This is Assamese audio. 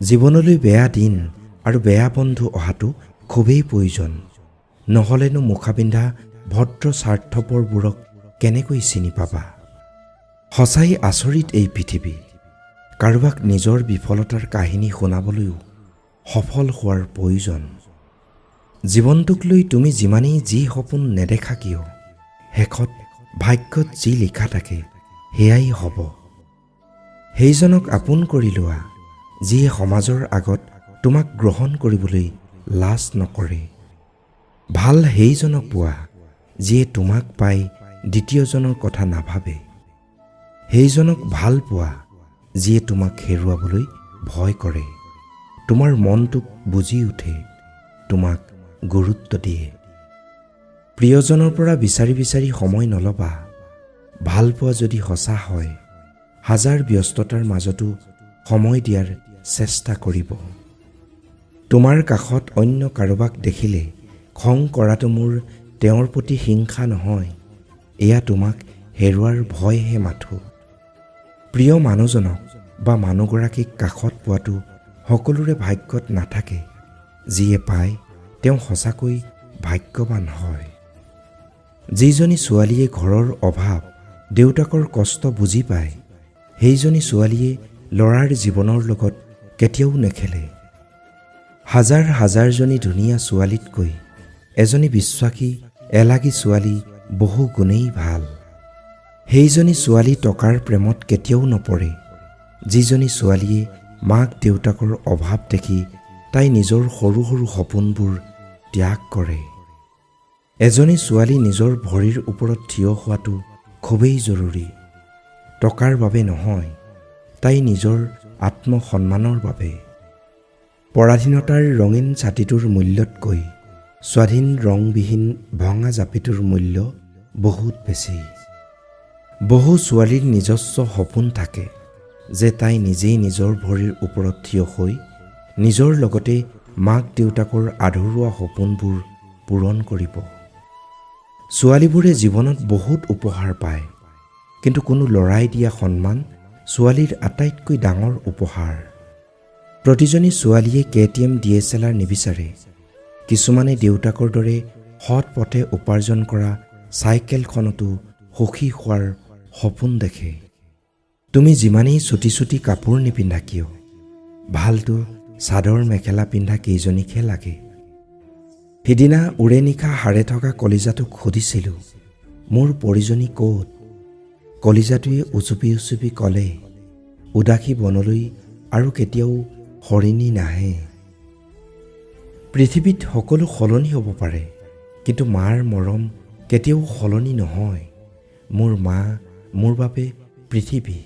জীৱনলৈ বেয়া দিন আৰু বেয়া বন্ধু অহাটো খুবেই প্ৰয়োজন। নহ'লেনো মুখাপিন্ধা ভদ্ৰ স্বাৰ্থপৰবোৰক কেনেকৈ চিনি পাবা? সঁচাই আচৰিত এই পৃথিৱী। কাৰোবাক নিজৰ বিফলতাৰ কাহিনী শুনাবলৈও সফল হোৱাৰ প্ৰয়োজন। জীৱনটোক লৈ তুমি যিমানেই যি সপোন নেদেখা কিয়, শেষত ভাগ্যত যি লিখা থাকে সেয়াই হ'ব। সেইজনক আপোন কৰি লোৱা যিয়ে সমাজৰ আগত তোমাক গ্ৰহণ কৰিবলৈ লাজ নকৰে। ভাল সেইজনক পোৱা যিয়ে তোমাক পাই দ্বিতীয়জনৰ কথা নাভাবে। সেইজনক ভাল পোৱা যিয়ে তোমাক হেৰুৱাবলৈ ভয় কৰে, তোমাৰ মনটোক বুজি উঠে, তোমাক গুৰুত্ব দিয়ে। প্ৰিয়জনৰ পৰা বিচাৰি বিচাৰি সময় নল'বা। ভাল পোৱা যদি সঁচা হয়, হাজাৰ ব্যস্ততাৰ মাজতো সময় দিয়াৰ চেষ্টা কৰিব। তোমাৰ কাষত অন্য কাৰোবাক দেখিলে খং কৰাটো মোৰ তেওঁৰ প্ৰতি হিংসা নহয়, এয়া তোমাক হেৰুৱাৰ ভয়হে মাথো। প্ৰিয় মানুহজনক বা মানুহগৰাকীক কাষত পোৱাটো সকলোৰে ভাগ্যত নাথাকে। যিয়ে পায় তেওঁ সঁচাকৈ ভাগ্যৱান হয়। যিজনী ছোৱালীয়ে ঘৰৰ অভাৱ, দেউতাকৰ কষ্ট বুজি পায়, সেইজনী ছোৱালীয়ে ল'ৰাৰ জীৱনৰ লগত কেতিয়াও নেখেলে। হাজাৰ হাজাৰজনী ধুনীয়া ছোৱালীতকৈ এজনী বিশ্বাসী এলাগী ছোৱালী বহু গুণেই ভাল। সেইজনী ছোৱালী টকাৰ প্ৰেমত কেতিয়াও নপৰে, যিজনী ছোৱালীয়ে মাক দেউতাকৰ অভাৱ দেখি তাই নিজৰ সৰু সৰু সপোনবোৰ ত্যাগ কৰে। এজনী ছোৱালী নিজৰ ভৰিৰ ওপৰত থিয় হোৱাটো খুবেই জৰুৰী। টকাৰ বাবে নহয়, তাই নিজৰ আত্মসন্মানৰ বাবে। পৰাধীনতাৰ ৰঙীন ছাতিটোৰ মূল্যতকৈ স্বাধীন ৰংবিহীন ভঙা জাপিটোৰ মূল্য বহুত বেছি। বহু ছোৱালীৰ নিজস্ব সপোন থাকে যে তাই নিজেই নিজৰ ভৰিৰ ওপৰত থিয় হৈ নিজৰ লগতে মাক দেউতাকৰ আধৰুৱা সপোনবোৰ পূৰণ কৰিব। ছোৱালীবোৰে জীৱনত বহুত উপহাৰ পায়, কিন্তু কোনো ল'ৰাই দিয়া সন্মান ছোৱালীৰ আটাইতকৈ ডাঙৰ উপহাৰ। প্ৰতিজনী ছোৱালীয়ে KTM DSLR নিবিচাৰে। কিছুমানে দেউতাকৰ দৰে সৎ পথে উপাৰ্জন কৰা চাইকেলখনতো সুখী হোৱাৰ সপোন দেখে। তুমি যিমানেই চুটি চুটি কাপোৰ নিপিন্ধা কিয়, ভালটো চাদৰ মেখেলা পিন্ধা কেইজনীকহে লাগে। সিদিনা উৰে নিশা হাৰে থকা কলিজাটোক সুধিছিলোঁ, মোৰ পৰিজনী ক'ত? কলিজাটোৱে উচুপি উচুপি ক'লে, উদাসী বনলৈ আৰু কেতিয়াও সৰিনী নাহে। পৃথিৱীত সকলো সলনি হ'ব পাৰে, কিন্তু মাৰ মৰম কেতিয়াও সলনি নহয়। মোৰ মা মোৰ বাবে পৃথিৱী।